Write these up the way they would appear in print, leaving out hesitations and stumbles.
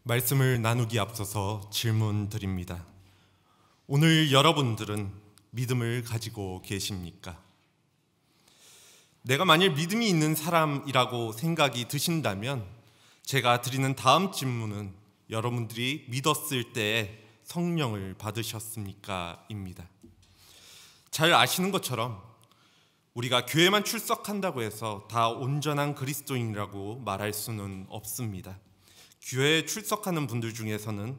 말씀을 나누기 앞서서 질문 드립니다. 오늘 여러분들은 믿음을 가지고 계십니까? 내가 만일 믿음이 있는 사람이라고 생각이 드신다면 제가 드리는 다음 질문은 여러분들이 믿었을 때에 성령을 받으셨습니까? 입니다. 잘 아시는 것처럼 우리가 교회만 출석한다고 해서 다 온전한 그리스도인이라고 말할 수는 없습니다. 교회에 출석하는 분들 중에서는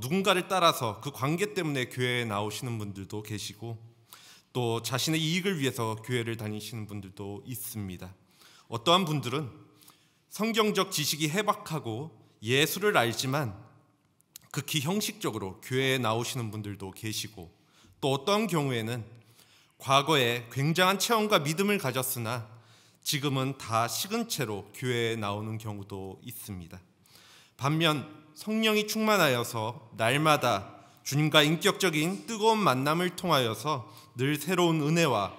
누군가를 따라서 그 관계 때문에 교회에 나오시는 분들도 계시고 또 자신의 이익을 위해서 교회를 다니시는 분들도 있습니다. 어떠한 분들은 성경적 지식이 해박하고 예수를 알지만 극히 형식적으로 교회에 나오시는 분들도 계시고 또 어떤 경우에는 과거에 굉장한 체험과 믿음을 가졌으나 지금은 다 식은 채로 교회에 나오는 경우도 있습니다. 반면 성령이 충만하여서 날마다 주님과 인격적인 뜨거운 만남을 통하여서 늘 새로운 은혜와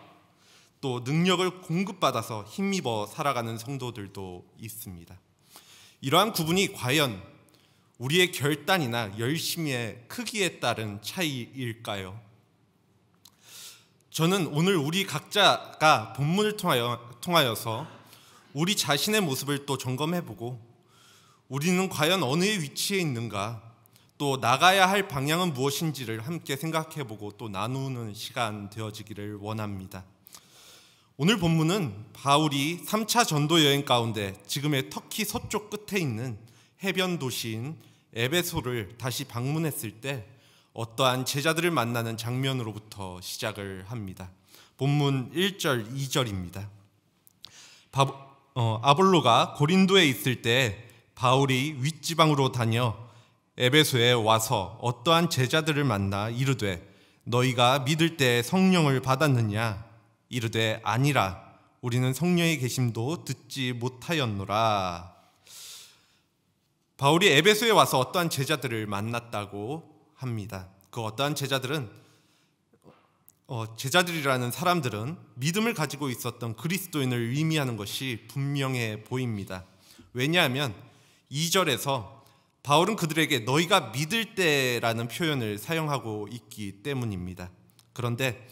또 능력을 공급받아서 힘입어 살아가는 성도들도 있습니다. 이러한 구분이 과연 우리의 결단이나 열심의 크기에 따른 차이일까요? 저는 오늘 우리 각자가 본문을 통하여서 우리 자신의 모습을 또 점검해보고 우리는 과연 어느 위치에 있는가, 또 나가야 할 방향은 무엇인지를 함께 생각해보고 또 나누는 시간 되어지기를 원합니다. 오늘 본문은 바울이 3차 전도 여행 가운데 지금의 터키 서쪽 끝에 있는 해변 도시인 에베소를 다시 방문했을 때 어떠한 제자들을 만나는 장면으로부터 시작을 합니다. 본문 1절, 2절입니다. 아볼로가 고린도에 있을 때 바울이 윗지방으로 다녀 에베소에 와서 어떠한 제자들을 만나 이르되 너희가 믿을 때 성령을 받았느냐? 이르되 아니라 우리는 성령의 계심도 듣지 못하였노라. 바울이 에베소에 와서 어떠한 제자들을 만났다고 합니다. 그 어떠한 제자들은 제자들이라는 사람들은 믿음을 가지고 있었던 그리스도인을 의미하는 것이 분명해 보입니다. 왜냐하면 2절에서 바울은 그들에게 너희가 믿을 때라는 표현을 사용하고 있기 때문입니다. 그런데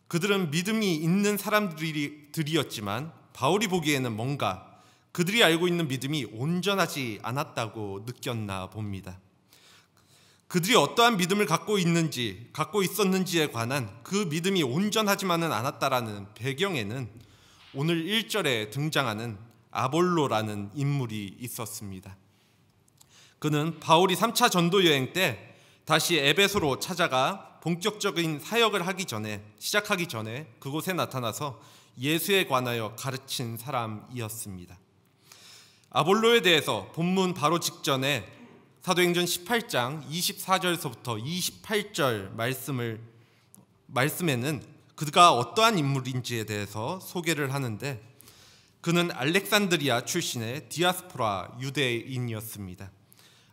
그들은 믿음이 있는 사람들이었지만 바울이 보기에는 뭔가 그들이 알고 있는 믿음이 온전하지 않았다고 느꼈나 봅니다. 그들이 어떠한 믿음을 갖고 있었는지에 관한 그 믿음이 온전하지만은 않았다라는 배경에는 오늘 1절에 등장하는 아볼로라는 인물이 있었습니다. 그는 바울이 3차 전도 여행 때 다시 에베소로 찾아가 본격적인 사역을 시작하기 전에 그곳에 나타나서 예수에 관하여 가르친 사람이었습니다. 아볼로에 대해서 본문 바로 직전에 사도행전 18장 24절에서부터 28절 말씀에는 그가 어떠한 인물인지에 대해서 소개를 하는데 그는 알렉산드리아 출신의 디아스포라 유대인이었습니다.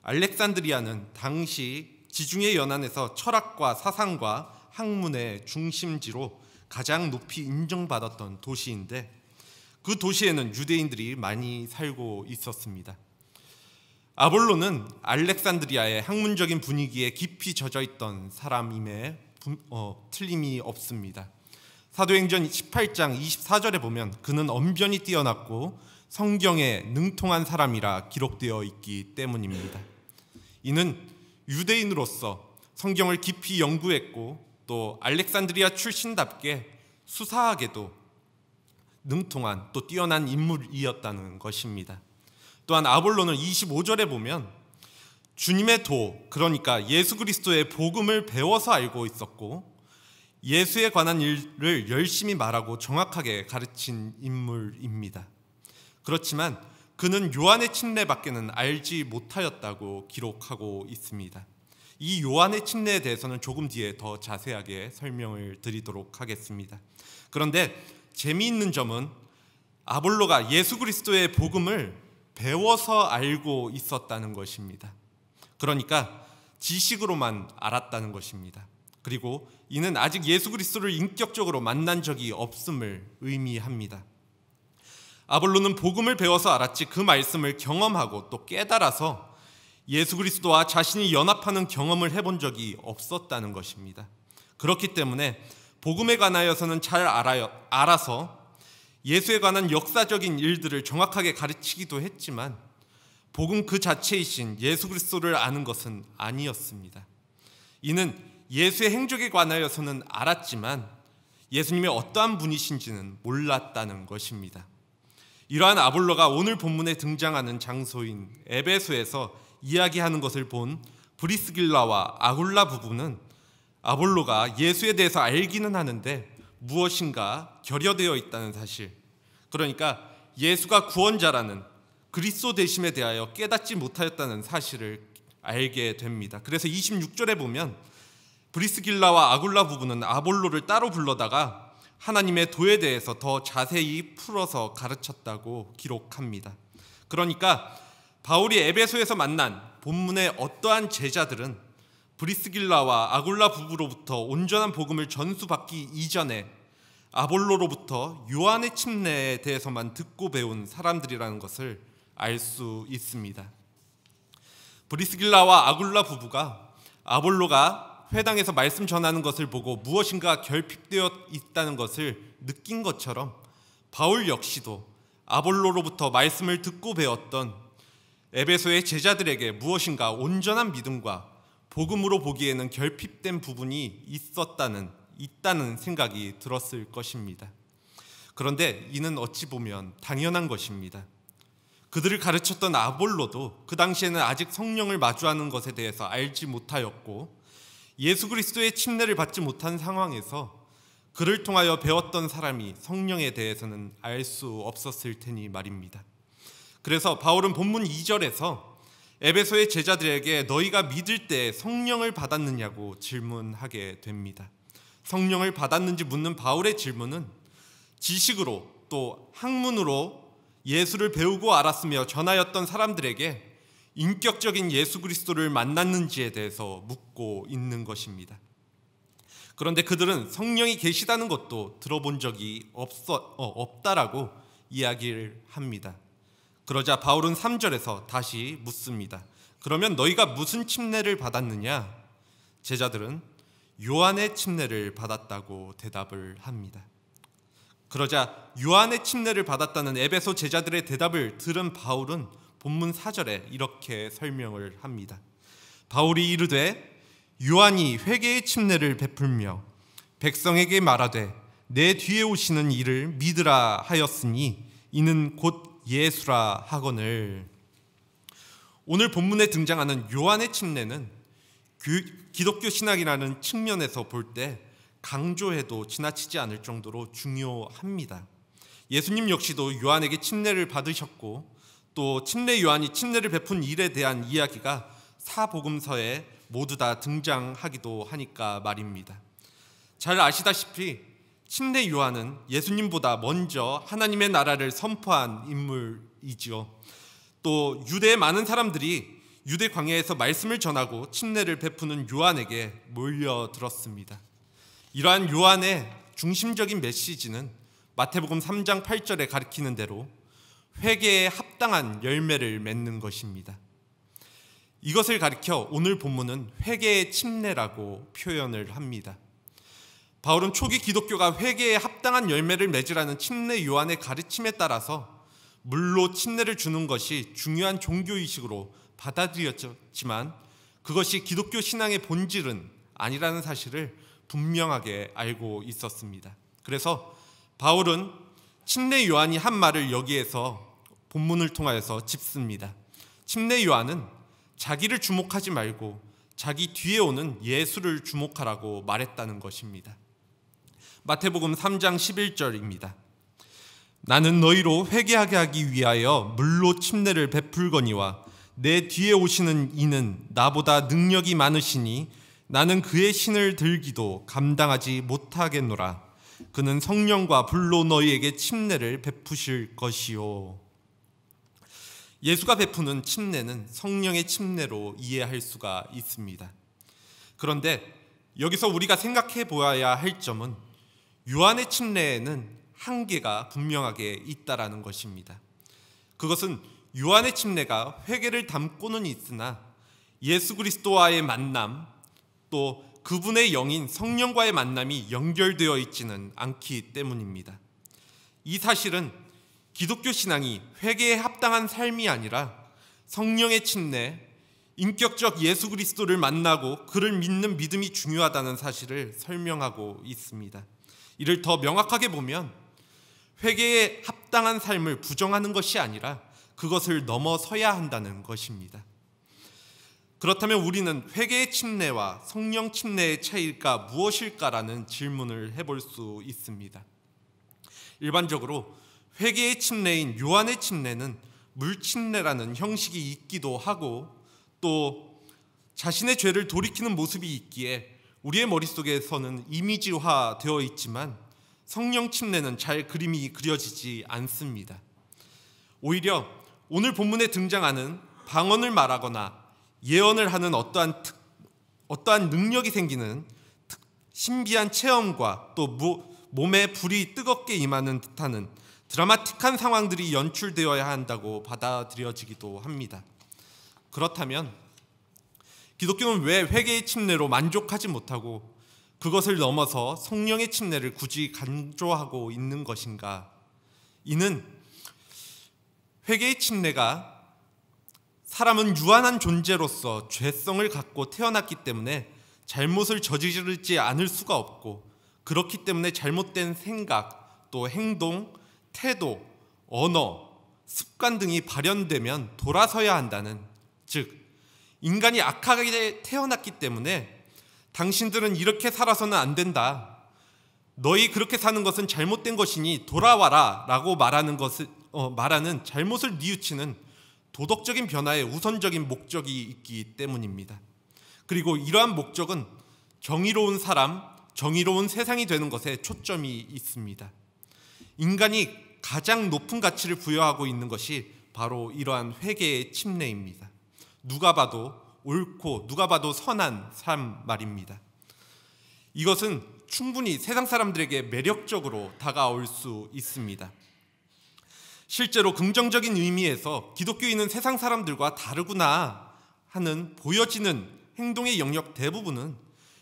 알렉산드리아는 당시 지중해 연안에서 철학과 사상과 학문의 중심지로 가장 높이 인정받았던 도시인데 그 도시에는 유대인들이 많이 살고 있었습니다. 아볼로는 알렉산드리아의 학문적인 분위기에 깊이 젖어있던 사람임에 틀림이 없습니다. 사도행전 18장 24절에 보면 그는 언변이 뛰어났고 성경에 능통한 사람이라 기록되어 있기 때문입니다. 이는 유대인으로서 성경을 깊이 연구했고 또 알렉산드리아 출신답게 수사하게도 능통한 또 뛰어난 인물이었다는 것입니다. 또한 아볼로는 25절에 보면 주님의 그러니까 예수 그리스도의 복음을 배워서 알고 있었고 예수에 관한 일을 열심히 말하고 정확하게 가르친 인물입니다. 그렇지만 그는 요한의 침례밖에는 알지 못하였다고 기록하고 있습니다. 이 요한의 침례에 대해서는 조금 뒤에 더 자세하게 설명을 드리도록 하겠습니다. 그런데 재미있는 점은 아볼로가 예수 그리스도의 복음을 배워서 알고 있었다는 것입니다. 그러니까 지식으로만 알았다는 것입니다. 그리고 이는 아직 예수 그리스도를 인격적으로 만난 적이 없음을 의미합니다. 아볼로는 복음을 배워서 알았지 그 말씀을 경험하고 또 깨달아서 예수 그리스도와 자신이 연합하는 경험을 해본 적이 없었다는 것입니다. 그렇기 때문에 복음에 관하여서는 잘 알아서 예수에 관한 역사적인 일들을 정확하게 가르치기도 했지만 복음 그 자체이신 예수 그리스도를 아는 것은 아니었습니다. 이는 예수의 행적에 관하여서는 알았지만 예수님이 어떠한 분이신지는 몰랐다는 것입니다. 이러한 아볼로가 오늘 본문에 등장하는 장소인 에베소에서 이야기하는 것을 본 브리스길라와 아굴라 부부는 아볼로가 예수에 대해서 알기는 하는데 무엇인가 결여되어 있다는 사실, 그러니까 예수가 구원자라는 그리스도 되심에 대하여 깨닫지 못하였다는 사실을 알게 됩니다. 그래서 26절에 보면 브리스길라와 아굴라 부부는 아볼로를 따로 불러다가 하나님의 도에 대해서 더 자세히 풀어서 가르쳤다고 기록합니다. 그러니까 바울이 에베소에서 만난 본문의 어떠한 제자들은 브리스길라와 아굴라 부부로부터 온전한 복음을 전수받기 이전에 아볼로로부터 요한의 침례에 대해서만 듣고 배운 사람들이라는 것을 알 수 있습니다. 브리스길라와 아굴라 부부가 아볼로가 회당에서 말씀 전하는 것을 보고 무엇인가 결핍되어 있다는 것을 느낀 것처럼 바울 역시도 아볼로로부터 말씀을 듣고 배웠던 에베소의 제자들에게 무엇인가 온전한 믿음과 복음으로 보기에는 결핍된 부분이 있다는 생각이 들었을 것입니다. 그런데 이는 어찌 보면 당연한 것입니다. 그들을 가르쳤던 아볼로도 그 당시에는 아직 성령을 마주하는 것에 대해서 알지 못하였고 예수 그리스도의 침례를 받지 못한 상황에서 그를 통하여 배웠던 사람이 성령에 대해서는 알 수 없었을 테니 말입니다. 그래서 바울은 본문 2절에서 에베소의 제자들에게 너희가 믿을 때 성령을 받았느냐고 질문하게 됩니다. 성령을 받았는지 묻는 바울의 질문은 지식으로 또 학문으로 예수를 배우고 알았으며 전하였던 사람들에게 인격적인 예수 그리스도를 만났는지에 대해서 묻고 있는 것입니다. 그런데 그들은 성령이 계시다는 것도 들어본 적이 없다라고 이야기를 합니다. 그러자 바울은 3절에서 다시 묻습니다. 그러면 너희가 무슨 침례를 받았느냐? 제자들은 요한의 침례를 받았다고 대답을 합니다. 그러자 요한의 침례를 받았다는 에베소 제자들의 대답을 들은 바울은 본문 4절에 이렇게 설명을 합니다. 바울이 이르되 요한이 회개의 침례를 베풀며 백성에게 말하되 내 뒤에 오시는 이를 믿으라 하였으니 이는 곧 예수라 하거늘. 오늘 본문에 등장하는 요한의 침례는 기독교 신학이라는 측면에서 볼 때 강조해도 지나치지 않을 정도로 중요합니다. 예수님 역시도 요한에게 침례를 받으셨고 또 침례 요한이 침례를 베푼 일에 대한 이야기가 사복음서에 모두 다 등장하기도 하니까 말입니다. 잘 아시다시피 침례 요한은 예수님보다 먼저 하나님의 나라를 선포한 인물이지요. 또 유대의 많은 사람들이 유대 광야에서 말씀을 전하고 침례를 베푸는 요한에게 몰려들었습니다. 이러한 요한의 중심적인 메시지는 마태복음 3장 8절에 가리키는 대로 회개에 합당한 열매를 맺는 것입니다. 이것을 가리켜 오늘 본문은 회개의 침례라고 표현을 합니다. 바울은 초기 기독교가 회개에 합당한 열매를 맺으라는 침례 요한의 가르침에 따라서 물로 침례를 주는 것이 중요한 종교의식으로 받아들였지만 그것이 기독교 신앙의 본질은 아니라는 사실을 분명하게 알고 있었습니다. 그래서 바울은 침례 요한이 한 말을 여기에서 본문을 통하여서 짚습니다. 침례 요한은 자기를 주목하지 말고 자기 뒤에 오는 예수를 주목하라고 말했다는 것입니다. 마태복음 3장 11절입니다. 나는 너희로 회개하게 하기 위하여 물로 침례를 베풀거니와 내 뒤에 오시는 이는 나보다 능력이 많으시니 나는 그의 신을 들기도 감당하지 못하겠노라. 그는 성령과 불로 너희에게 침례를 베푸실 것이요. 예수가 베푸는 침례는 성령의 침례로 이해할 수가 있습니다. 그런데 여기서 우리가 생각해 보아야 할 점은 요한의 침례에는 한계가 분명하게 있다라는 것입니다. 그것은 요한의 침례가 회개를 담고는 있으나 예수 그리스도와의 만남, 또 그분의 영인 성령과의 만남이 연결되어 있지는 않기 때문입니다. 이 사실은 기독교 신앙이 회개에 합당한 삶이 아니라 성령의 침례, 인격적 예수 그리스도를 만나고 그를 믿는 믿음이 중요하다는 사실을 설명하고 있습니다. 이를 더 명확하게 보면 회개에 합당한 삶을 부정하는 것이 아니라 그것을 넘어서야 한다는 것입니다. 그렇다면 우리는 회개의 침례와 성령 침례의 차이가 무엇일까라는 질문을 해볼 수 있습니다. 일반적으로 회개의 침례인 요한의 침례는 물침례라는 형식이 있기도 하고 또 자신의 죄를 돌이키는 모습이 있기에 우리의 머릿속에서는 이미지화되어 있지만 성령 침례는 잘 그림이 그려지지 않습니다. 오히려 오늘 본문에 등장하는 방언을 말하거나 예언을 하는 어떠한 능력이 생기는 신비한 체험과 또 몸에 불이 뜨겁게 임하는 듯하는 드라마틱한 상황들이 연출되어야 한다고 받아들여지기도 합니다. 그렇다면 기독교는 왜 회개의 침례로 만족하지 못하고 그것을 넘어서 성령의 침례를 굳이 강조하고 있는 것인가? 이는 회개의 침례가 사람은 유한한 존재로서 죄성을 갖고 태어났기 때문에 잘못을 저지르지 않을 수가 없고 그렇기 때문에 잘못된 생각, 또 행동, 태도, 언어, 습관 등이 발현되면 돌아서야 한다는, 즉 인간이 악하게 태어났기 때문에 당신들은 이렇게 살아서는 안 된다, 너희 그렇게 사는 것은 잘못된 것이니 돌아와라 라고 말하는 잘못을 뉘우치는 도덕적인 변화의 우선적인 목적이 있기 때문입니다. 그리고 이러한 목적은 정의로운 사람, 정의로운 세상이 되는 것에 초점이 있습니다. 인간이 가장 높은 가치를 부여하고 있는 것이 바로 이러한 회개의 침례입니다. 누가 봐도 옳고 누가 봐도 선한 삶 말입니다. 이것은 충분히 세상 사람들에게 매력적으로 다가올 수 있습니다. 실제로 긍정적인 의미에서 기독교인은 세상 사람들과 다르구나 하는 보여지는 행동의 영역 대부분은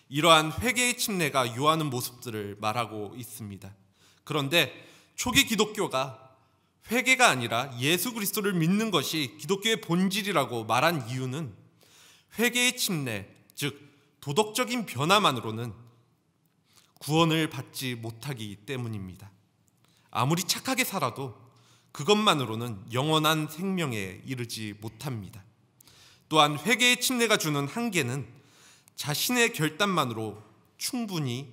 이러한 회개의 침례가 요하는 모습들을 말하고 있습니다. 그런데 초기 기독교가 회개가 아니라 예수 그리스도를 믿는 것이 기독교의 본질이라고 말한 이유는 회개의 침례, 즉 도덕적인 변화만으로는 구원을 받지 못하기 때문입니다. 아무리 착하게 살아도 그것만으로는 영원한 생명에 이르지 못합니다. 또한 회개의 침례가 주는 한계는 자신의 결단만으로 충분히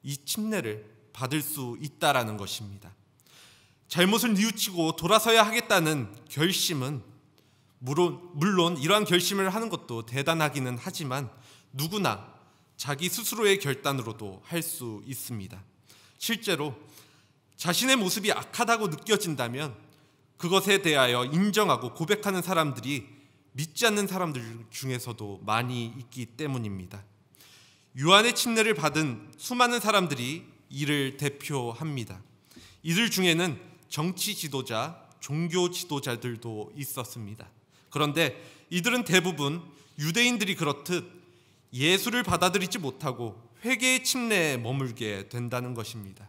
이 침례를 받을 수 있다라는 것입니다. 잘못을 뉘우치고 돌아서야 하겠다는 결심은 물론 이러한 결심을 하는 것도 대단하기는 하지만 누구나 자기 스스로의 결단으로도 할 수 있습니다. 실제로 자신의 모습이 악하다고 느껴진다면 그것에 대하여 인정하고 고백하는 사람들이 믿지 않는 사람들 중에서도 많이 있기 때문입니다. 요한의 침례를 받은 수많은 사람들이 이를 대표합니다. 이들 중에는 정치 지도자, 종교 지도자들도 있었습니다. 그런데 이들은 대부분 유대인들이 그렇듯 예수를 받아들이지 못하고 회개의 침례에 머물게 된다는 것입니다.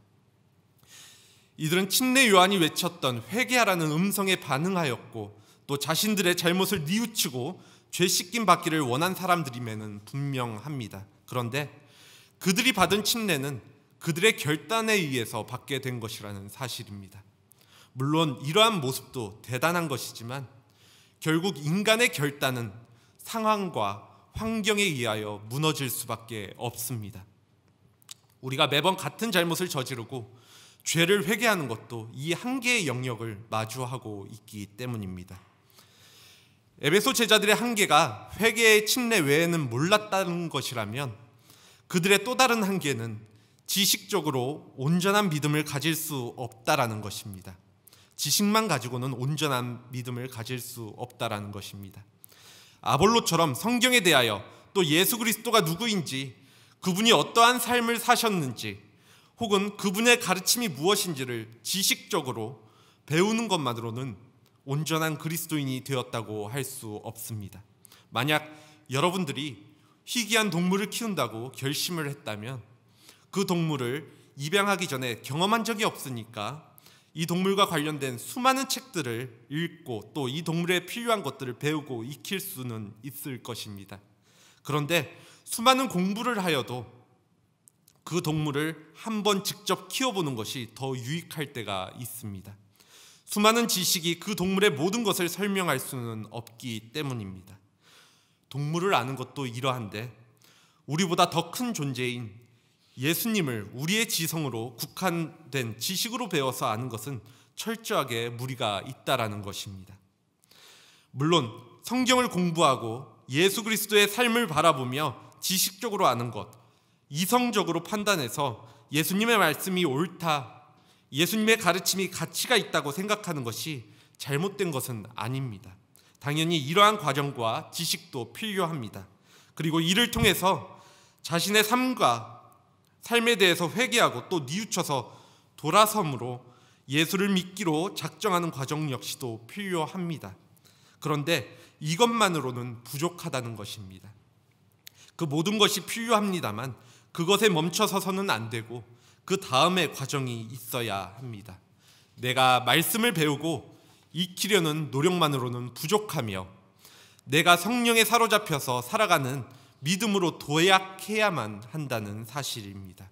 이들은 침례 요한이 외쳤던 회개하라는 음성에 반응하였고 또 자신들의 잘못을 뉘우치고 죄 씻김 받기를 원한 사람들임에는 분명합니다. 그런데 그들이 받은 침례는 그들의 결단에 의해서 받게 된 것이라는 사실입니다. 물론 이러한 모습도 대단한 것이지만 결국 인간의 결단은 상황과 환경에 의하여 무너질 수밖에 없습니다. 우리가 매번 같은 잘못을 저지르고 죄를 회개하는 것도 이 한계의 영역을 마주하고 있기 때문입니다. 에베소 제자들의 한계가 회개의 침례 외에는 몰랐다는 것이라면 그들의 또 다른 한계는 지식적으로 온전한 믿음을 가질 수 없다라는 것입니다. 지식만 가지고는 온전한 믿음을 가질 수 없다라는 것입니다. 아볼로처럼 성경에 대하여 또 예수 그리스도가 누구인지, 그분이 어떠한 삶을 사셨는지, 혹은 그분의 가르침이 무엇인지를 지식적으로 배우는 것만으로는 온전한 그리스도인이 되었다고 할 수 없습니다. 만약 여러분들이 희귀한 동물을 키운다고 결심을 했다면 그 동물을 입양하기 전에 경험한 적이 없으니까 이 동물과 관련된 수많은 책들을 읽고 또 이 동물에 필요한 것들을 배우고 익힐 수는 있을 것입니다. 그런데 수많은 공부를 하여도 그 동물을 한번 직접 키워보는 것이 더 유익할 때가 있습니다. 수많은 지식이 그 동물의 모든 것을 설명할 수는 없기 때문입니다. 동물을 아는 것도 이러한데 우리보다 더 큰 존재인 예수님을 우리의 지성으로 국한된 지식으로 배워서 아는 것은 철저하게 무리가 있다라는 것입니다. 물론 성경을 공부하고 예수 그리스도의 삶을 바라보며 지식적으로 아는 것, 이성적으로 판단해서 예수님의 말씀이 옳다, 예수님의 가르침이 가치가 있다고 생각하는 것이 잘못된 것은 아닙니다. 당연히 이러한 과정과 지식도 필요합니다. 그리고 이를 통해서 자신의 삶에 대해서 회개하고 또 뉘우쳐서 돌아섬으로 예수를 믿기로 작정하는 과정 역시도 필요합니다. 그런데 이것만으로는 부족하다는 것입니다. 그 모든 것이 필요합니다만 그것에 멈춰서서는 안 되고 그 다음의 과정이 있어야 합니다. 내가 말씀을 배우고 익히려는 노력만으로는 부족하며 내가 성령에 사로잡혀서 살아가는 믿음으로 도약해야만 한다는 사실입니다.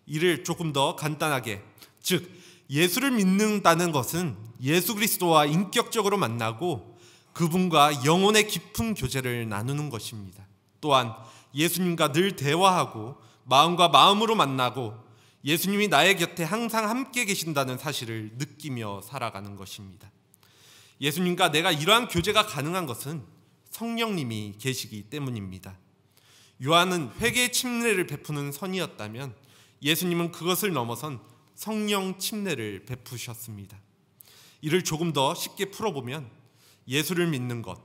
이를 조금 더 간단하게, 즉 예수를 믿는다는 것은 예수 그리스도와 인격적으로 만나고 그분과 영혼의 깊은 교제를 나누는 것입니다. 또한 예수님과 늘 대화하고 마음과 마음으로 만나고 예수님이 나의 곁에 항상 함께 계신다는 사실을 느끼며 살아가는 것입니다. 예수님과 내가 이러한 교제가 가능한 것은 성령님이 계시기 때문입니다. 요한은 회개의 침례를 베푸는 선이었다면 예수님은 그것을 넘어선 성령 침례를 베푸셨습니다. 이를 조금 더 쉽게 풀어보면 예수를 믿는 것,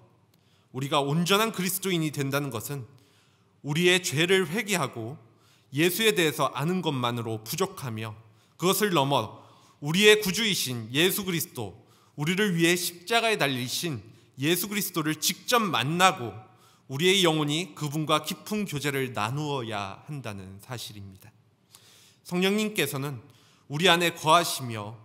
우리가 온전한 그리스도인이 된다는 것은 우리의 죄를 회개하고 예수에 대해서 아는 것만으로 부족하며 그것을 넘어 우리의 구주이신 예수 그리스도, 우리를 위해 십자가에 달리신 예수 그리스도를 직접 만나고 우리의 영혼이 그분과 깊은 교제를 나누어야 한다는 사실입니다. 성령님께서는 우리 안에 거하시며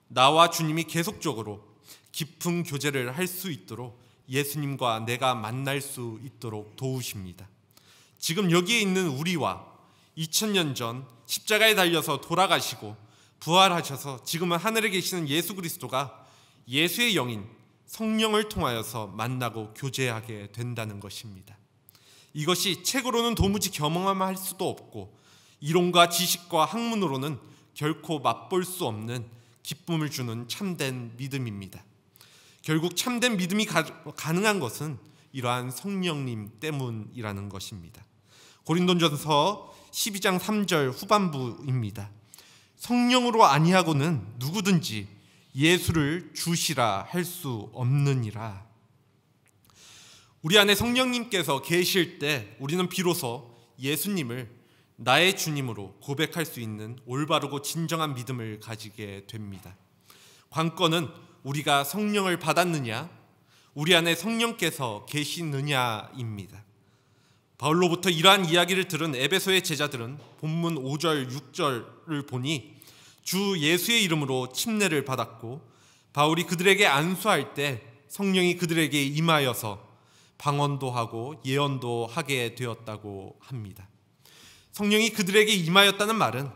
나와 주님이 계속적으로 깊은 교제를 할 수 있도록 예수님과 내가 만날 수 있도록 도우십니다. 지금 여기에 있는 우리와 2000년 전 십자가에 달려서 돌아가시고 부활하셔서 지금은 하늘에 계시는 예수 그리스도가 예수의 영인 성령을 통하여서 만나고 교제하게 된다는 것입니다. 이것이 책으로는 도무지 경험할 수도 없고 이론과 지식과 학문으로는 결코 맛볼 수 없는 기쁨을 주는 참된 믿음입니다. 결국 참된 믿음이 가능한 것은 이러한 성령님 때문이라는 것입니다. 고린도전서 12장 3절 후반부입니다. 성령으로 아니하고는 누구든지 예수를 주시라 할 수 없느니라. 우리 안에 성령님께서 계실 때 우리는 비로소 예수님을 나의 주님으로 고백할 수 있는 올바르고 진정한 믿음을 가지게 됩니다. 관건은 우리가 성령을 받았느냐, 우리 안에 성령께서 계시느냐입니다. 바울로부터 이러한 이야기를 들은 에베소의 제자들은 본문 5절, 6절을 보니 주 예수의 이름으로 침례를 받았고 바울이 그들에게 안수할 때 성령이 그들에게 임하여서 방언도 하고 예언도 하게 되었다고 합니다. 성령이 그들에게 임하였다는 말은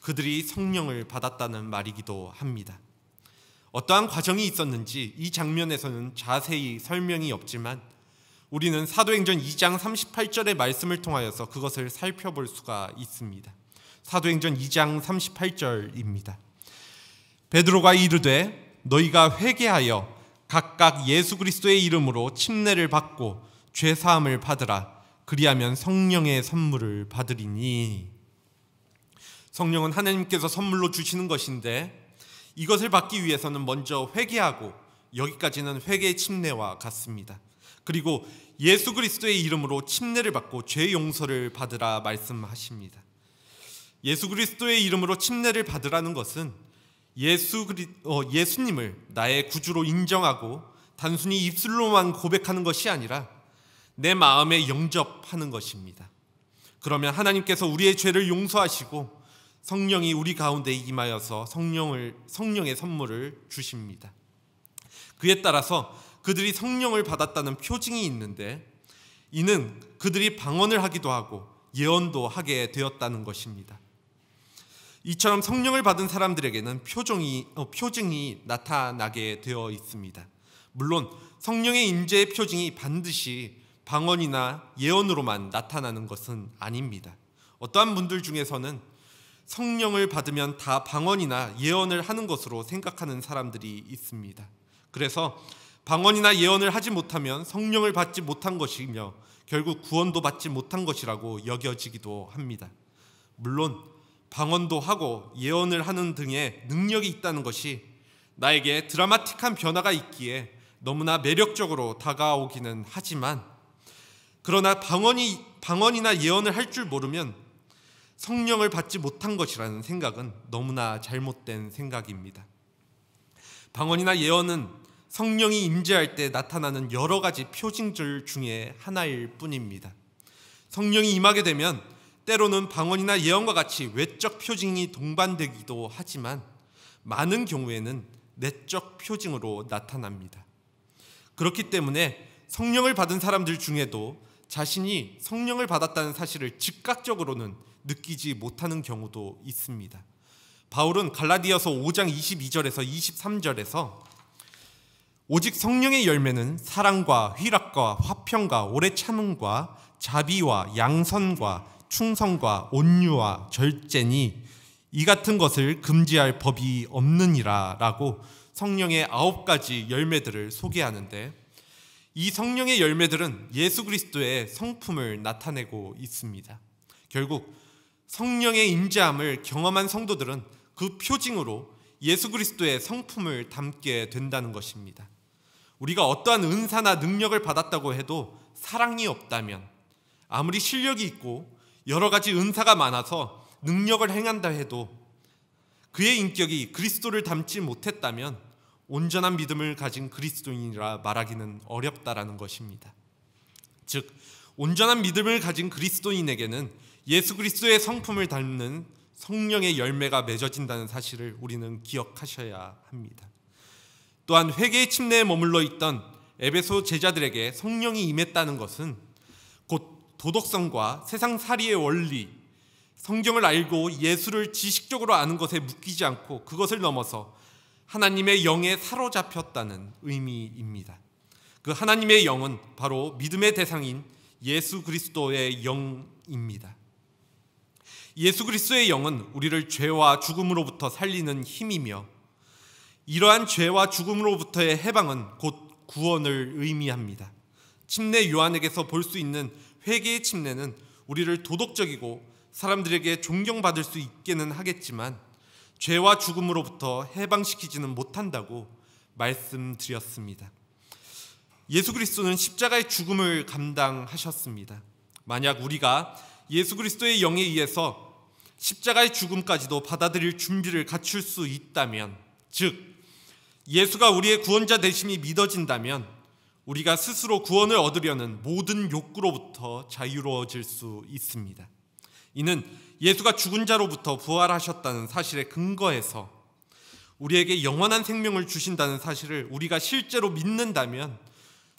그들이 성령을 받았다는 말이기도 합니다. 어떠한 과정이 있었는지 이 장면에서는 자세히 설명이 없지만 우리는 사도행전 2장 38절의 말씀을 통하여서 그것을 살펴볼 수가 있습니다. 사도행전 2장 38절입니다. 베드로가 이르되 너희가 회개하여 각각 예수 그리스도의 이름으로 침례를 받고 죄 사함을 받으라. 그리하면 성령의 선물을 받으리니. 성령은 하나님께서 선물로 주시는 것인데 이것을 받기 위해서는 먼저 회개하고, 여기까지는 회개의 침례와 같습니다. 그리고 예수 그리스도의 이름으로 침례를 받고 죄 용서를 받으라 말씀하십니다. 예수 그리스도의 이름으로 침례를 받으라는 것은 예수님을 나의 구주로 인정하고 단순히 입술로만 고백하는 것이 아니라 내 마음에 영접하는 것입니다. 그러면 하나님께서 우리의 죄를 용서하시고 성령이 우리 가운데 임하여서 성령의 선물을 주십니다. 그에 따라서 그들이 성령을 받았다는 표징이 있는데, 이는 그들이 방언을 하기도 하고 예언도 하게 되었다는 것입니다. 이처럼 성령을 받은 사람들에게는 표징이 나타나게 되어 있습니다. 물론 성령의 임재의 표징이 반드시 방언이나 예언으로만 나타나는 것은 아닙니다. 어떠한 분들 중에서는 성령을 받으면 다 방언이나 예언을 하는 것으로 생각하는 사람들이 있습니다. 그래서 방언이나 예언을 하지 못하면 성령을 받지 못한 것이며 결국 구원도 받지 못한 것이라고 여겨지기도 합니다. 물론 방언도 하고 예언을 하는 등의 능력이 있다는 것이 나에게 드라마틱한 변화가 있기에 너무나 매력적으로 다가오기는 하지만, 그러나 방언이나 예언을 할 줄 모르면 성령을 받지 못한 것이라는 생각은 너무나 잘못된 생각입니다. 방언이나 예언은 성령이 임재할 때 나타나는 여러 가지 표징들 중에 하나일 뿐입니다. 성령이 임하게 되면 때로는 방언이나 예언과 같이 외적 표징이 동반되기도 하지만 많은 경우에는 내적 표징으로 나타납니다. 그렇기 때문에 성령을 받은 사람들 중에도 자신이 성령을 받았다는 사실을 즉각적으로는 느끼지 못하는 경우도 있습니다. 바울은 갈라디아서 5장 22절에서 23절에서 오직 성령의 열매는 사랑과 희락과 화평과 오래 참음과 자비와 양선과 충성과 온유와 절제니 이 같은 것을 금지할 법이 없느니라 라고 성령의 9가지 열매들을 소개하는데, 이 성령의 열매들은 예수 그리스도의 성품을 나타내고 있습니다. 결국 성령의 임재함을 경험한 성도들은 그 표징으로 예수 그리스도의 성품을 담게 된다는 것입니다. 우리가 어떠한 은사나 능력을 받았다고 해도 사랑이 없다면, 아무리 실력이 있고 여러 가지 은사가 많아서 능력을 행한다 해도 그의 인격이 그리스도를 닮지 못했다면 온전한 믿음을 가진 그리스도인이라 말하기는 어렵다라는 것입니다. 즉, 온전한 믿음을 가진 그리스도인에게는 예수 그리스도의 성품을 닮는 성령의 열매가 맺어진다는 사실을 우리는 기억하셔야 합니다. 또한 회개의 침례에 머물러 있던 에베소 제자들에게 성령이 임했다는 것은 곧 도덕성과 세상살이의 원리, 성경을 알고 예수를 지식적으로 아는 것에 묶이지 않고 그것을 넘어서 하나님의 영에 사로잡혔다는 의미입니다. 그 하나님의 영은 바로 믿음의 대상인 예수 그리스도의 영입니다. 예수 그리스도의 영은 우리를 죄와 죽음으로부터 살리는 힘이며, 이러한 죄와 죽음으로부터의 해방은 곧 구원을 의미합니다. 침례 요한에게서 볼 수 있는 회개의 침례는 우리를 도덕적이고 사람들에게 존경받을 수 있게는 하겠지만 죄와 죽음으로부터 해방시키지는 못한다고 말씀드렸습니다. 예수 그리스도는 십자가의 죽음을 감당하셨습니다. 만약 우리가 예수 그리스도의 영에 의해서 십자가의 죽음까지도 받아들일 준비를 갖출 수 있다면, 즉 예수가 우리의 구원자 되심이 믿어진다면 우리가 스스로 구원을 얻으려는 모든 욕구로부터 자유로워질 수 있습니다. 이는 예수가 죽은 자로부터 부활하셨다는 사실에 근거해서 우리에게 영원한 생명을 주신다는 사실을 우리가 실제로 믿는다면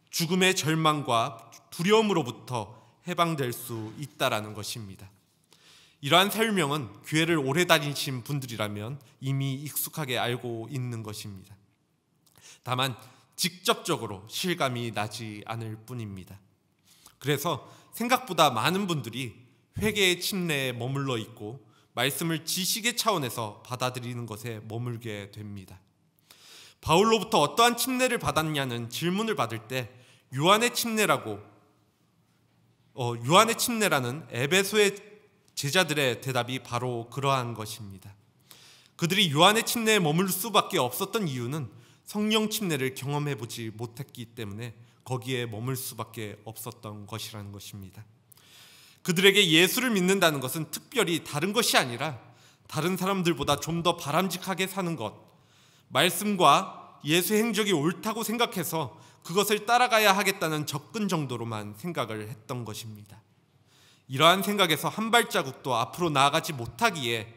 죽음의 절망과 두려움으로부터 해방될 수 있다라는 것입니다. 이러한 설명은 교회를 오래 다니신 분들이라면 이미 익숙하게 알고 있는 것입니다. 다만 직접적으로 실감이 나지 않을 뿐입니다. 그래서 생각보다 많은 분들이 회개의 침례에 머물러 있고 말씀을 지식의 차원에서 받아들이는 것에 머물게 됩니다. 바울로부터 어떠한 침례를 받았냐는 질문을 받을 때 요한의 침례라는 에베소의 제자들의 대답이 바로 그러한 것입니다. 그들이 요한의 침례에 머물 수밖에 없었던 이유는 성령 침례를 경험해보지 못했기 때문에 거기에 머물 수밖에 없었던 것이라는 것입니다. 그들에게 예수를 믿는다는 것은 특별히 다른 것이 아니라 다른 사람들보다 좀 더 바람직하게 사는 것, 말씀과 예수의 행적이 옳다고 생각해서 그것을 따라가야 하겠다는 접근 정도로만 생각을 했던 것입니다. 이러한 생각에서 한 발자국도 앞으로 나아가지 못하기에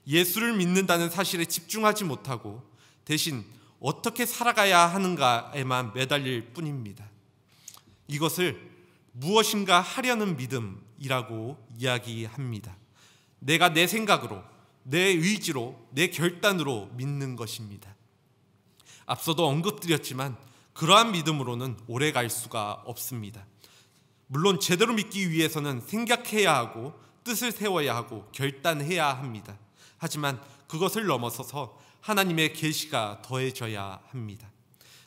예수를 믿는다는 사실에 집중하지 못하고 대신 어떻게 살아가야 하는가에만 매달릴 뿐입니다. 이것을 무엇인가 하려는 믿음이라고 이야기합니다. 내가 내 생각으로, 내 의지로, 내 결단으로 믿는 것입니다. 앞서도 언급드렸지만 그러한 믿음으로는 오래 갈 수가 없습니다. 물론 제대로 믿기 위해서는 생각해야 하고 뜻을 세워야 하고 결단해야 합니다. 하지만 그것을 넘어서서 하나님의 계시가 더해져야 합니다.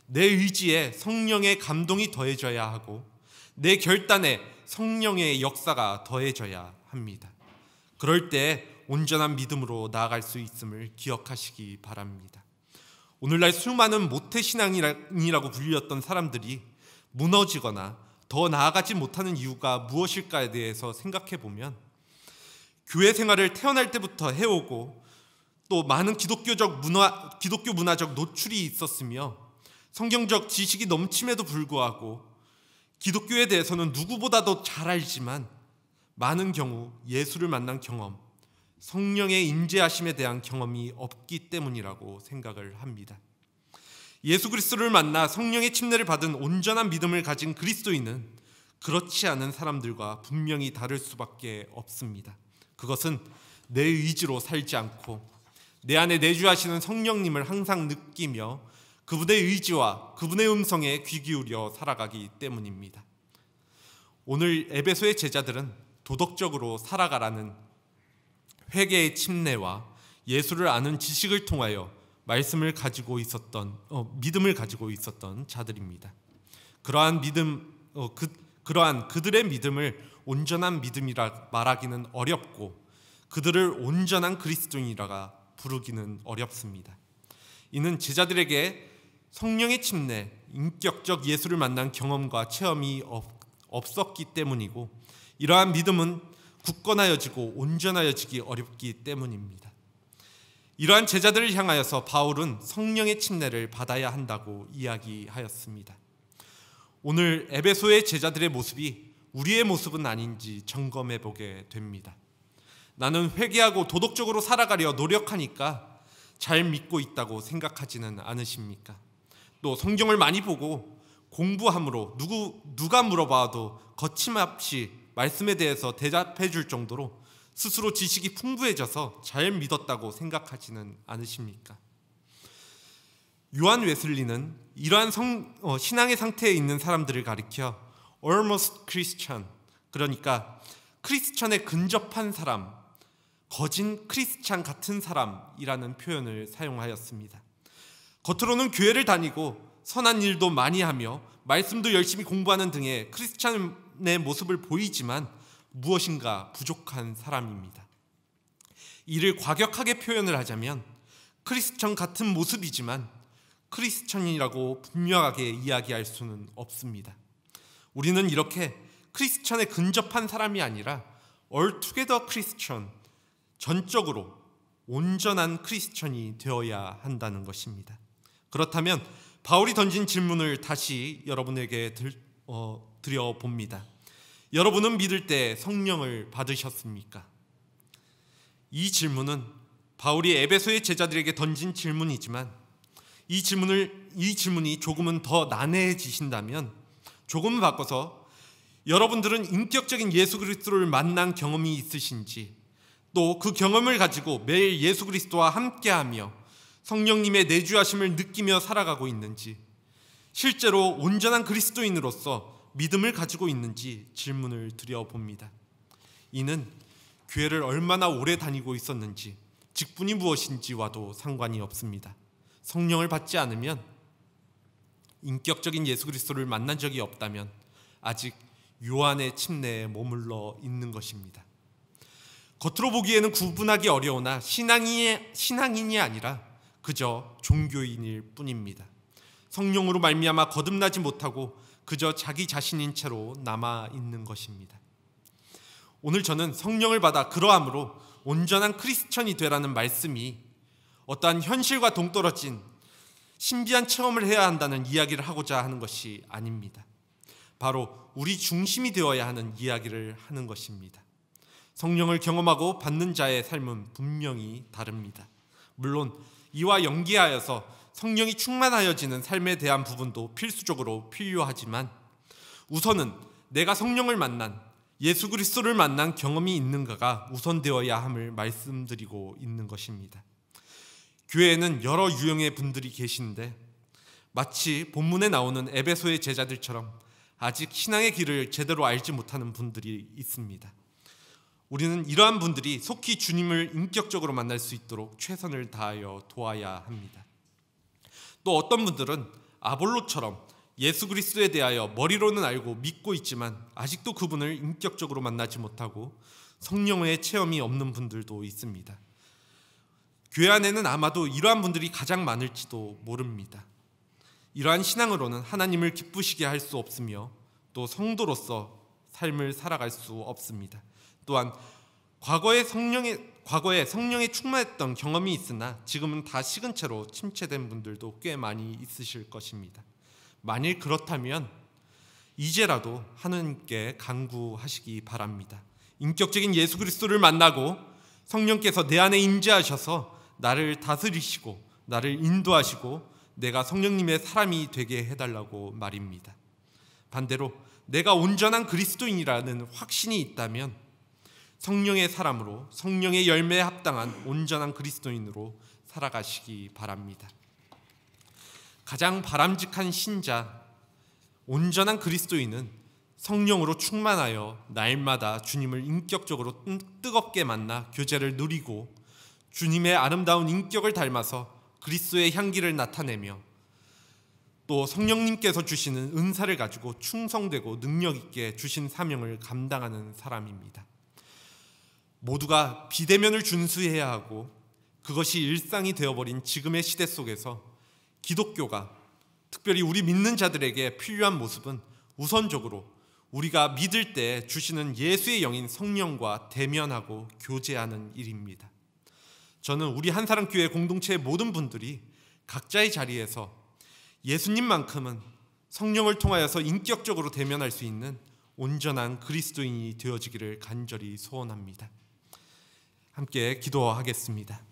내 의지에 성령의 감동이 더해져야 하고 내 결단에 성령의 역사가 더해져야 합니다. 그럴 때 온전한 믿음으로 나아갈 수 있음을 기억하시기 바랍니다. 오늘날 수많은 모태신앙이라고 불렸던 사람들이 무너지거나 더 나아가지 못하는 이유가 무엇일까에 대해서 생각해 보면 교회 생활을 태어날 때부터 해오고 또 많은 기독교 문화적 노출이 있었으며 성경적 지식이 넘침에도 불구하고 기독교에 대해서는 누구보다도 잘 알지만 많은 경우 예수를 만난 경험, 성령의 임재하심에 대한 경험이 없기 때문이라고 생각을 합니다. 예수 그리스도를 만나 성령의 침례를 받은 온전한 믿음을 가진 그리스도인은 그렇지 않은 사람들과 분명히 다를 수밖에 없습니다. 그것은 내 의지로 살지 않고 내 안에 내주하시는 성령님을 항상 느끼며 그분의 의지와 그분의 음성에 귀 기울여 살아가기 때문입니다. 오늘 에베소의 제자들은 도덕적으로 살아가라는 회개의 침례와 예수를 아는 지식을 통하여 믿음을 가지고 있었던 자들입니다. 그러한 그들의 믿음을 온전한 믿음이라 말하기는 어렵고 그들을 온전한 그리스도인이라 부르기는 어렵습니다. 이는 제자들에게 성령의 침례, 인격적 예수를 만난 경험과 체험이 없었기 때문이고 이러한 믿음은 굳건하여지고 온전하여지기 어렵기 때문입니다. 이러한 제자들을 향하여서 바울은 성령의 침례를 받아야 한다고 이야기하였습니다. 오늘 에베소의 제자들의 모습이 우리의 모습은 아닌지 점검해 보게 됩니다. 나는 회개하고 도덕적으로 살아가려 노력하니까 잘 믿고 있다고 생각하지는 않으십니까? 또 성경을 많이 보고 공부함으로 누가 물어봐도 거침없이 말씀에 대해서 대답해 줄 정도로 스스로 지식이 풍부해져서 잘 믿었다고 생각하지는 않으십니까? 요한 웨슬리는 이러한 신앙의 상태에 있는 사람들을 가리켜 almost Christian, 그러니까 크리스천에 근접한 사람, 거진 크리스찬 같은 사람이라는 표현을 사용하였습니다. 겉으로는 교회를 다니고 선한 일도 많이 하며 말씀도 열심히 공부하는 등의 크리스찬의 모습을 보이지만 무엇인가 부족한 사람입니다. 이를 과격하게 표현을 하자면 크리스천 같은 모습이지만 크리스천이라고 분명하게 이야기할 수는 없습니다. 우리는 이렇게 크리스천에 근접한 사람이 아니라 altogether 크리스천, 전적으로 온전한 크리스천이 되어야 한다는 것입니다. 그렇다면 바울이 던진 질문을 다시 여러분에게 드려봅니다. 여러분은 믿을 때 성령을 받으셨습니까? 이 질문은 바울이 에베소의 제자들에게 던진 질문이지만 이 질문이 조금은 더 난해해지신다면 조금 바꿔서 여러분들은 인격적인 예수 그리스도를 만난 경험이 있으신지 또 그 경험을 가지고 매일 예수 그리스도와 함께하며 성령님의 내주하심을 느끼며 살아가고 있는지 실제로 온전한 그리스도인으로서 믿음을 가지고 있는지 질문을 드려봅니다. 이는 교회를 얼마나 오래 다니고 있었는지 직분이 무엇인지와도 상관이 없습니다. 성령을 받지 않으면 인격적인 예수 그리스도를 만난 적이 없다면 아직 요한의 침례에 머물러 있는 것입니다. 겉으로 보기에는 구분하기 어려우나 신앙인이 아니라 그저 종교인일 뿐입니다. 성령으로 말미암아 거듭나지 못하고 그저 자기 자신인 채로 남아 있는 것입니다. 오늘 저는 성령을 받아 그러함으로 온전한 크리스천이 되라는 말씀이 어떠한 현실과 동떨어진 신비한 체험을 해야 한다는 이야기를 하고자 하는 것이 아닙니다. 바로 우리 중심이 되어야 하는 이야기를 하는 것입니다. 성령을 경험하고 받는 자의 삶은 분명히 다릅니다. 물론 이와 연계하여서 성령이 충만하여지는 삶에 대한 부분도 필수적으로 필요하지만 우선은 내가 성령을 만난, 예수 그리스도를 만난 경험이 있는가가 우선되어야 함을 말씀드리고 있는 것입니다. 교회에는 여러 유형의 분들이 계신데 마치 본문에 나오는 에베소의 제자들처럼 아직 신앙의 길을 제대로 알지 못하는 분들이 있습니다. 우리는 이러한 분들이 속히 주님을 인격적으로 만날 수 있도록 최선을 다하여 도와야 합니다. 또 어떤 분들은 아볼로처럼 예수 그리스도에 대하여 머리로는 알고 믿고 있지만 아직도 그분을 인격적으로 만나지 못하고 성령의 체험이 없는 분들도 있습니다. 교회 안에는 아마도 이러한 분들이 가장 많을지도 모릅니다. 이러한 신앙으로는 하나님을 기쁘시게 할 수 없으며 또 성도로서 삶을 살아갈 수 없습니다. 또한 과거에 성령에 충만했던 경험이 있으나 지금은 다 식은 채로 침체된 분들도 꽤 많이 있으실 것입니다. 만일 그렇다면 이제라도 하나님께 간구하시기 바랍니다. 인격적인 예수 그리스도를 만나고 성령께서 내 안에 임재하셔서 나를 다스리시고 나를 인도하시고 내가 성령님의 사람이 되게 해달라고 말입니다. 반대로 내가 온전한 그리스도인이라는 확신이 있다면 성령의 사람으로 성령의 열매에 합당한 온전한 그리스도인으로 살아가시기 바랍니다. 가장 바람직한 신자, 온전한 그리스도인은 성령으로 충만하여 날마다 주님을 인격적으로 뜨겁게 만나 교제를 누리고 주님의 아름다운 인격을 닮아서 그리스도의 향기를 나타내며 또 성령님께서 주시는 은사를 가지고 충성되고 능력 있게 주신 사명을 감당하는 사람입니다. 모두가 비대면을 준수해야 하고 그것이 일상이 되어버린 지금의 시대 속에서 기독교가 특별히 우리 믿는 자들에게 필요한 모습은 우선적으로 우리가 믿을 때 주시는 예수의 영인 성령과 대면하고 교제하는 일입니다. 저는 우리 한사랑교회 공동체의 모든 분들이 각자의 자리에서 예수님만큼은 성령을 통하여서 인격적으로 대면할 수 있는 온전한 그리스도인이 되어지기를 간절히 소원합니다. 함께 기도하겠습니다.